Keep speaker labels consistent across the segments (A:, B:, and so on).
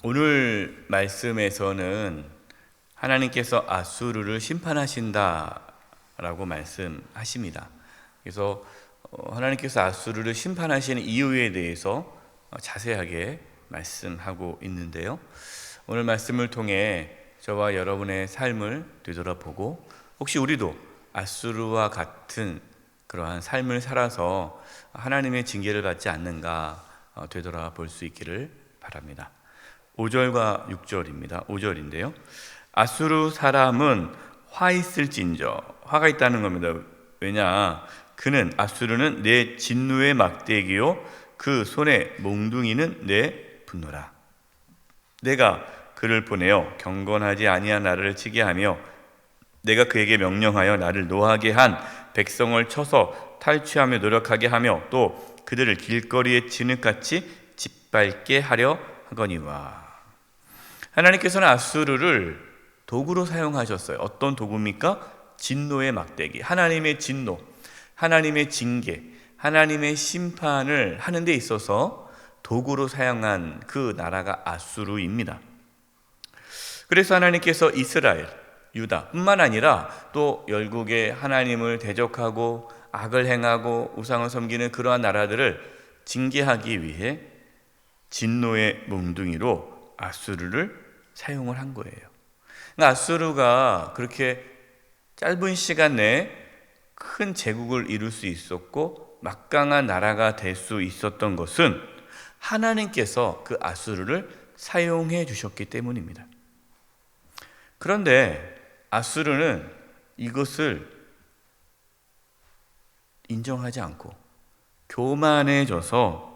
A: 오늘 말씀에서는 하나님께서 아수르를 심판하신다라고 말씀하십니다. 그래서 하나님께서 아수르를 심판하시는 이유에 대해서 자세하게 말씀하고 있는데요. 오늘 말씀을 통해 저와 여러분의 삶을 되돌아보고 혹시 우리도 아수르와 같은 그러한 삶을 살아서 하나님의 징계를 받지 않는가 되돌아볼 수 있기를 바랍니다. 5절과 6절입니다. 5절인데요. 아수르 사람은 화 있을진저, 화가 있다는 겁니다. 왜냐? 그는, 아수르는 내 진노의 막대기요 그 손의 몽둥이는 내 분노라. 내가 그를 보내어 경건하지 아니한 나라를 치게 하며 내가 그에게 명령하여 나를 노하게 한 백성을 쳐서 탈취하며 노력하게 하며 또 그들을 길거리에 진흙같이 짓밟게 하려 하거니와. 하나님께서는 아수르를 도구로 사용하셨어요. 어떤 도구입니까? 진노의 막대기, 하나님의 진노, 하나님의 징계, 하나님의 심판을 하는 데 있어서 도구로 사용한 그 나라가 아수르입니다. 그래서 하나님께서 이스라엘, 유다 뿐만 아니라 또 열국의 하나님을 대적하고 악을 행하고 우상을 섬기는 그러한 나라들을 징계하기 위해 진노의 몽둥이로 아수르를 사용을 한 거예요. 그러니까 아수르가 그렇게 짧은 시간 내에 큰 제국을 이룰 수 있었고 막강한 나라가 될 수 있었던 것은 하나님께서 그 아수르를 사용해 주셨기 때문입니다. 그런데 아수르는 이것을 인정하지 않고 교만해져서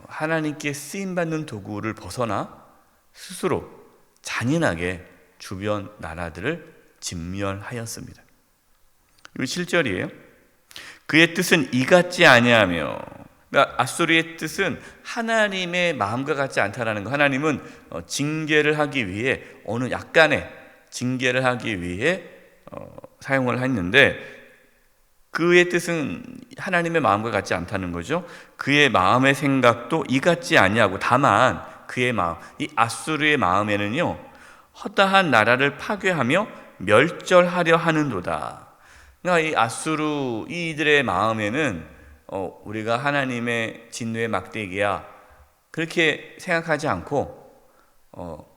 A: 하나님께 쓰임받는 도구를 벗어나 스스로 잔인하게 주변 나라들을 진멸하였습니다. 이거 7절이에요. 그의 뜻은 이 같지 아니하며, 그러니까 아수르의 뜻은 하나님의 마음과 같지 않다라는 거. 하나님은 징계를 하기 위해 어느 약간의 징계를 하기 위해 사용을 했는데 그의 뜻은 하나님의 마음과 같지 않다는 거죠. 그의 마음의 생각도 이 같지 아니하고 다만 그의 마음, 이 아수르의 마음에는요 허다한 나라를 파괴하며 멸절하려 하는도다. 그러니까 이 아수르 이들의 마음에는 우리가 하나님의 진노의 막대기야 그렇게 생각하지 않고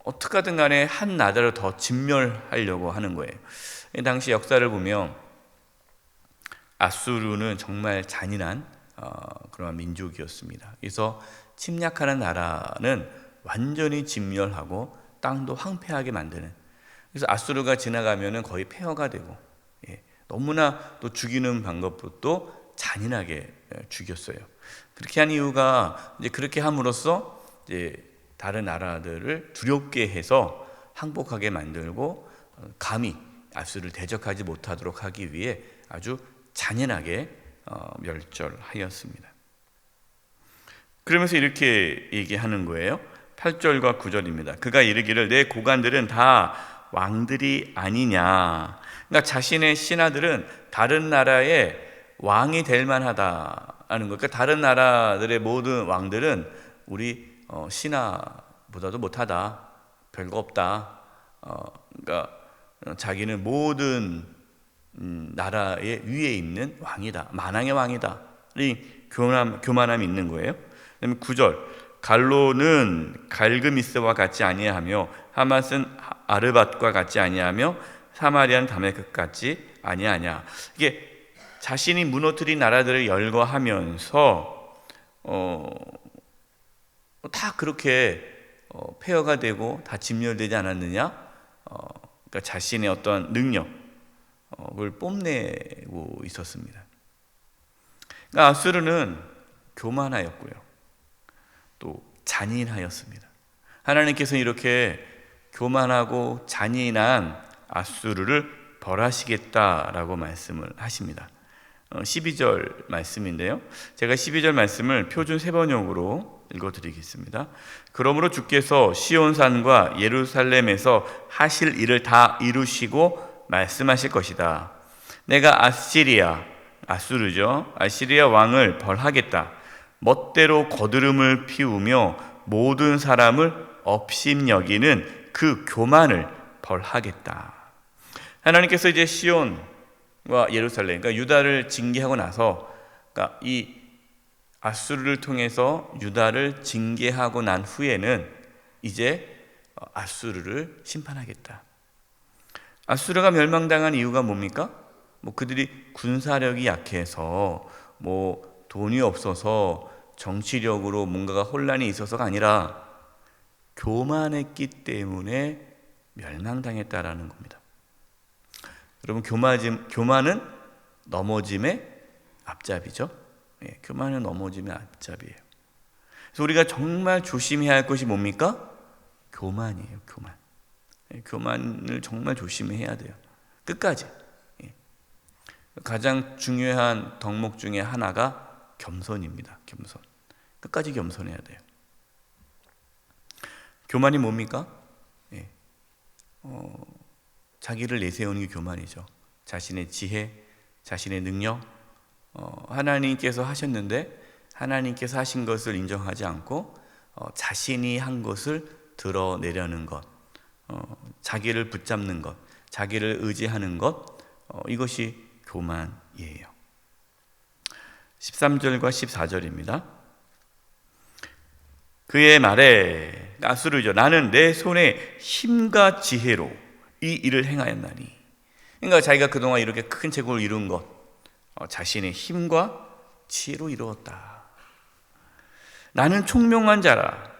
A: 어떻게 하든 간에 한 나라를 더 진멸하려고 하는 거예요. 당시 역사를 보면 아수르는 정말 잔인한 그런 민족이었습니다. 그래서 침략하는 나라는 완전히 진멸하고 땅도 황폐하게 만드는, 그래서 아수르가 지나가면 거의 폐허가 되고 너무나 또 죽이는 방법도 잔인하게 죽였어요. 그렇게 한 이유가 이제 그렇게 함으로써 이제 다른 나라들을 두렵게 해서 항복하게 만들고 감히 아수르를 대적하지 못하도록 하기 위해 아주 잔인하게 멸절하였습니다. 그러면서 이렇게 얘기하는 거예요. 8절과 9절입니다. 그가 이르기를 내 고관들은 다 왕들이 아니냐. 그러니까 자신의 신하들은 다른 나라의 왕이 될 만하다는 거. 그러니까 다른 나라들의 모든 왕들은 우리 신하보다도 못하다, 별거 없다. 그러니까 자기는 모든 나라의 위에 있는 왕이다, 만왕의 왕이다. 이 교만함이 있는 거예요. 그다음에 9절 갈로는 갈그미스와 같지 아니하며 하맛은 아르밧과 같지 아니하며 사마리아는 다메섹 같지 아니하냐. 이게 자신이 무너뜨린 나라들을 열거하면서 다 그렇게 폐허가 되고 다 진멸되지 않았느냐. 그러니까 자신의 어떤 능력을 뽐내고 있었습니다. 그러니까 아수르는 교만하였고요, 또 잔인하였습니다. 하나님께서는 이렇게 교만하고 잔인한 아수르를 벌하시겠다라고 말씀을 하십니다. 12절 말씀인데요, 제가 12절 말씀을 표준 세번역으로 읽어드리겠습니다. 그러므로 주께서 시온산과 예루살렘에서 하실 일을 다 이루시고 말씀하실 것이다. 내가 아수르죠, 아시리아 왕을 벌하겠다. 멋대로 거드름을 피우며 모든 사람을 업심여기는 그 교만을 벌하겠다. 하나님께서 이제 시온과 예루살렘, 그러니까 유다를 징계하고 나서, 그러니까 이 아수르를 통해서 유다를 징계하고 난 후에는 이제 아수르를 심판하겠다. 아수르가 멸망당한 이유가 뭡니까? 뭐 그들이 군사력이 약해서, 뭐 돈이 없어서, 정치력으로 뭔가가 혼란이 있어서가 아니라 교만했기 때문에 멸망당했다라는 겁니다. 여러분, 교만은 넘어짐의 앞잡이죠. 예, 교만은 넘어짐의 앞잡이에요. 그래서 우리가 정말 조심해야 할 것이 뭡니까? 교만이에요. 교만. 예, 교만을 정말 조심해야 돼요. 끝까지. 예. 가장 중요한 덕목 중에 하나가 겸손입니다. 겸손. 끝까지 겸손해야 돼요. 교만이 뭡니까? 예. 자기를 내세우는 게 교만이죠. 자신의 지혜, 자신의 능력, 하나님께서 하셨는데 하나님께서 하신 것을 인정하지 않고 자신이 한 것을 드러내려는 것, 자기를 붙잡는 것, 자기를 의지하는 것, 이것이 교만이에요. 13절과 14절입니다. 그의 말에, 아수르죠. 나는 내 손에 힘과 지혜로 이 일을 행하였나니. 그러니까 자기가 그동안 이렇게 큰 제국을 이룬 것, 자신의 힘과 지혜로 이루었다. 나는 총명한 자라.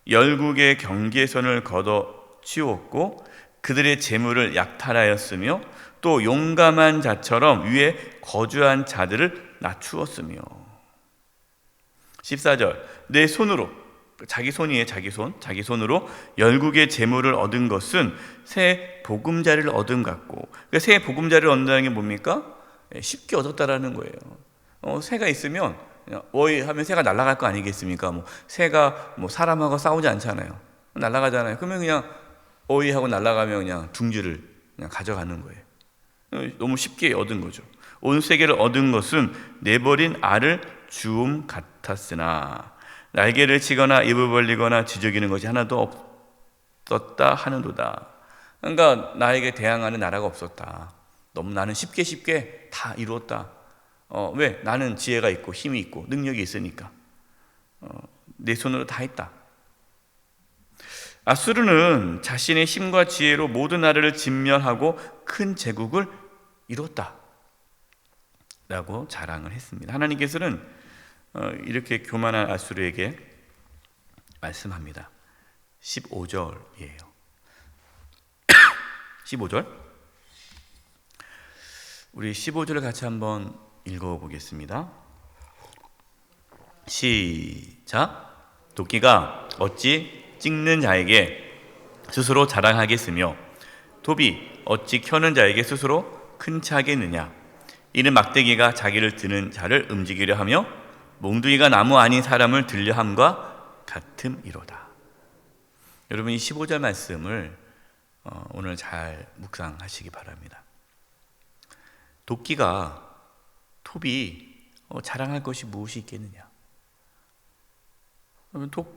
A: 열국의 경계선을 걷어치웠고 그들의 재물을 약탈하였으며 또 용감한 자처럼 위에 거주한 자들을 낮추었으며. 14절, 내 손으로, 자기 손이에요. 자기 손으로 열국의 재물을 얻은 것은 새 보금자리를 얻은 같고, 그러니까 새 보금자리를 얻는다는 게 뭡니까? 쉽게 얻었다라는 거예요. 새가 있으면 어이 하면 새가 날아갈 거 아니겠습니까? 뭐 새가 뭐 사람하고 싸우지 않잖아요. 날아가잖아요. 그러면 그냥 어이 하고 날아가면 그냥 둥지를 그냥 가져가는 거예요. 너무 쉽게 얻은 거죠. 온 세계를 얻은 것은 내버린 알을 주움 같았으나 날개를 치거나 입을 벌리거나 지저귀는 것이 하나도 없었다 하는도다. 그러니까 나에게 대항하는 나라가 없었다. 너무 나는 쉽게 다 이루었다. 왜? 나는 지혜가 있고 힘이 있고 능력이 있으니까. 내 손으로 다 했다. 아수르는 자신의 힘과 지혜로 모든 나라를 진멸하고 큰 제국을 이뤘다 라고 자랑을 했습니다. 하나님께서는 이렇게 교만한 아수르에게 말씀합니다. 15절이에요. 15절, 우리 15절을 같이 한번 읽어보겠습니다. 시작. 도끼가 어찌 찍는 자에게 스스로 자랑하겠으며 톱이 어찌 켜는 자에게 스스로 큰 차겠느냐. 이는 막대기가 자기를 드는 자를 움직이려 하며 몽둥이가 나무 아닌 사람을 들려 함과 같음이로다. 여러분, 이 15절 말씀을 오늘 잘 묵상하시기 바랍니다. 도끼가, 톱이 자랑할 것이 무엇이 있겠느냐.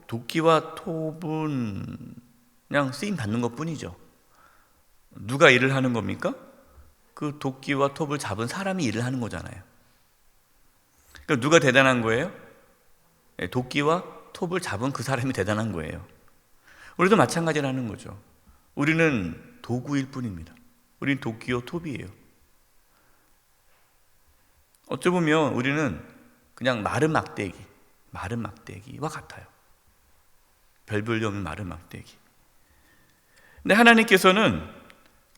A: 도끼와 톱은 그냥 쓰임 받는 것 뿐이죠. 누가 일을 하는 겁니까? 그 도끼와 톱을 잡은 사람이 일을 하는 거잖아요. 그러니까 누가 대단한 거예요? 도끼와 톱을 잡은 그 사람이 대단한 거예요. 우리도 마찬가지라는 거죠. 우리는 도구일 뿐입니다. 우리는 도끼와 톱이에요. 어찌 보면 우리는 그냥 마른 막대기와 같아요. 별 볼일 없는 마른 막대기. 근데 하나님께서는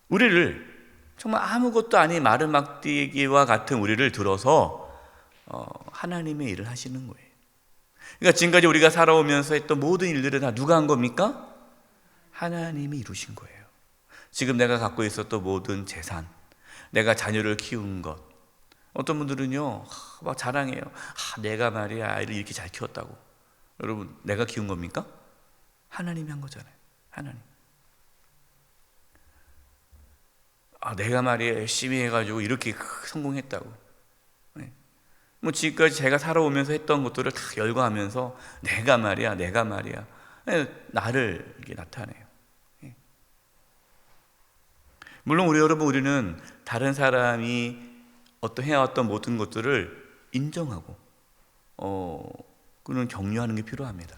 A: 우리를 정말 아무것도 아닌 마른 막대기와 같은 우리를 들어서 하나님의 일을 하시는 거예요. 그러니까 지금까지 우리가 살아오면서 했던 모든 일들을 다 누가 한 겁니까? 하나님이 이루신 거예요. 지금 내가 갖고 있었던 모든 재산, 내가 자녀를 키운 것, 어떤 분들은요 막 자랑해요. 내가 말이야 아이를 이렇게 잘 키웠다고. 여러분, 내가 키운 겁니까? 하나님이 한 거잖아요. 하나님. 내가 말이야 열심히 해가지고 이렇게 성공했다고. 네. 뭐 지금까지 제가 살아오면서 했던 것들을 다 열거하면서 내가 말이야 나를 이렇게 나타내요. 물론 우리는 다른 사람이 해왔던 모든 것들을 인정하고 그는 격려하는 게 필요합니다.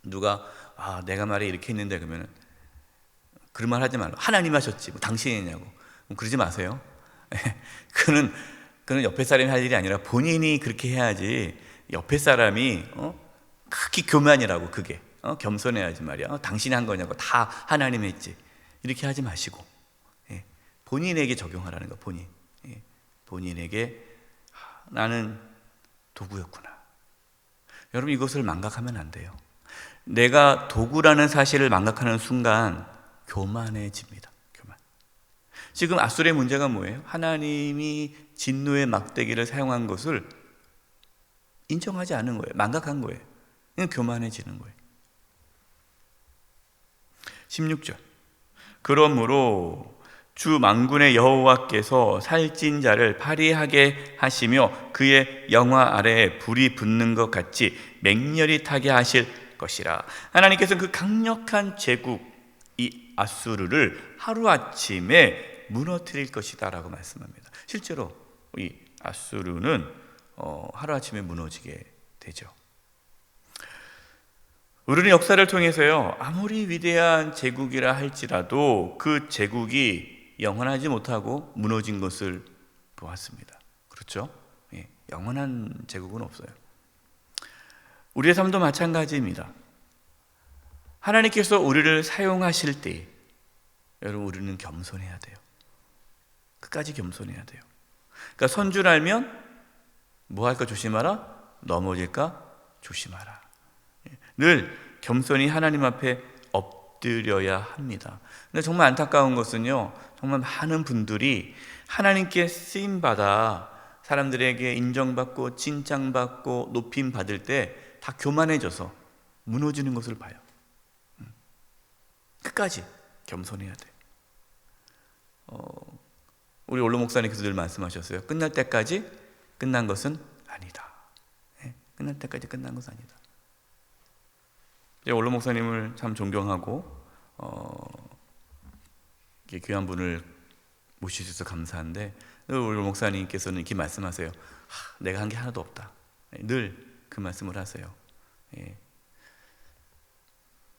A: 누가 내가 말이야 이렇게 했는데 그러면 그런 말 하지 말라. 하나님 하셨지 뭐 당신이 했냐고 그러지 마세요. 그는 옆에 사람이 할 일이 아니라 본인이 그렇게 해야지. 옆에 사람이 극히 교만이라고. 그게 겸손해야지 말이야. 당신이 한 거냐고. 다 하나님이 했지. 이렇게 하지 마시고 본인에게 적용하라는 거. 본인에게 나는 도구였구나. 여러분 이것을 망각하면 안 돼요. 내가 도구라는 사실을 망각하는 순간 교만해집니다. 지금 앗술의 문제가 뭐예요? 하나님이 진노의 막대기를 사용한 것을 인정하지 않은 거예요. 망각한 거예요. 그냥 교만해지는 거예요. 16절. 그러므로 주 만군의 여호와께서 살찐 자를 파리하게 하시며 그의 영화 아래에 불이 붙는 것 같이 맹렬히 타게 하실 것이라. 하나님께서는 그 강력한 제국 이 앗수르를 하루아침에 무너뜨릴 것이다 라고 말씀합니다. 실제로 이 앗수르는 하루아침에 무너지게 되죠. 우리는 역사를 통해서요, 아무리 위대한 제국이라 할지라도 그 제국이 영원하지 못하고 무너진 것을 보았습니다. 그렇죠? 영원한 제국은 없어요. 우리의 삶도 마찬가지입니다. 하나님께서 우리를 사용하실 때 여러분 우리는 겸손해야 돼요. 끝까지 겸손해야 돼요. 그러니까 선줄 알면 뭐 할까 조심하라, 넘어질까 조심하라. 늘 겸손히 하나님 앞에 엎드려야 합니다. 근데 정말 안타까운 것은요, 정말 많은 분들이 하나님께 쓰임받아 사람들에게 인정받고 칭찬받고 높임받을 때 다 교만해져서 무너지는 것을 봐요. 끝까지 겸손해야 돼. 우리 원로 목사님께서 늘 말씀하셨어요. 끝날 때까지 끝난 것은 아니다. 끝날 때까지 끝난 것은 아니다. 원로 목사님을 참 존경하고 귀한 분을 모실 수 있어서 감사한데 원로 목사님께서는 이렇게 말씀하세요. 내가 한 게 하나도 없다. 늘 그 말씀을 하세요.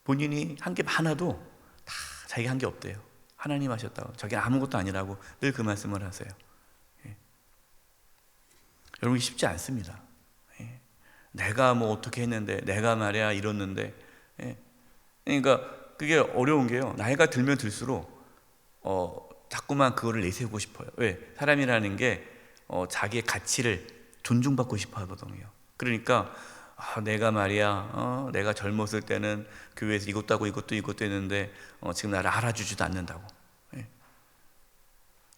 A: 본인이 한 게 많아도 다 자기가 한 게 없대요. 하나님 하셨다고. 자기는 아무것도 아니라고 늘 그 말씀을 하세요. 여러분 쉽지 않습니다. 내가 뭐 어떻게 했는데, 내가 말이야 이뤘는데, 그러니까 그게 어려운 게요. 나이가 들면 들수록 자꾸만 그거를 내세우고 싶어요. 왜? 사람이라는 게 자기의 가치를 존중받고 싶어 하거든요. 그러니까 내가 말이야 내가 젊었을 때는 교회에서 이것도 하고 이것도 했는데 지금 나를 알아주지도 않는다고.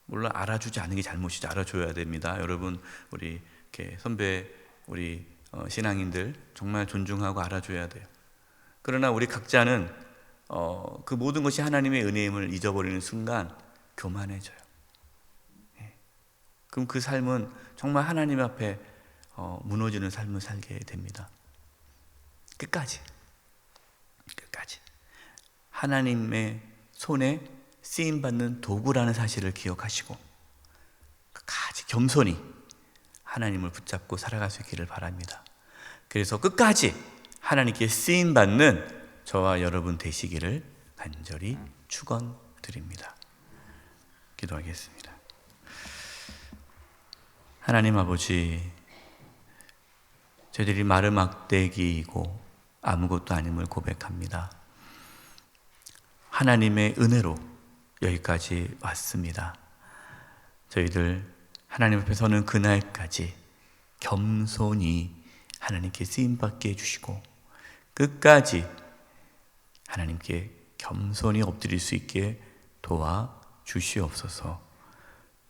A: 물론 알아주지 않는 게 잘못이지, 알아줘야 됩니다. 여러분 우리 이렇게 선배 우리 신앙인들 정말 존중하고 알아줘야 돼요. 그러나 우리 각자는 그 모든 것이 하나님의 은혜임을 잊어버리는 순간 교만해져요. 그럼 그 삶은 정말 하나님 앞에 무너지는 삶을 살게 됩니다. 끝까지 하나님의 손에 쓰임받는 도구라는 사실을 기억하시고 끝까지 겸손히 하나님을 붙잡고 살아갈 수 있기를 바랍니다. 그래서 끝까지 하나님께 쓰임받는 저와 여러분 되시기를 간절히 축원드립니다. 기도하겠습니다. 하나님 아버지, 저희들이 마른 막대기이고 아무것도 아님을 고백합니다. 하나님의 은혜로 여기까지 왔습니다. 저희들 하나님 앞에 서는 그날까지 겸손히 하나님께 쓰임받게 해주시고 끝까지 하나님께 겸손히 엎드릴 수 있게 도와주시옵소서.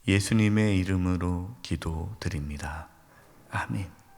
A: 예수님의 이름으로 기도드립니다. 아멘.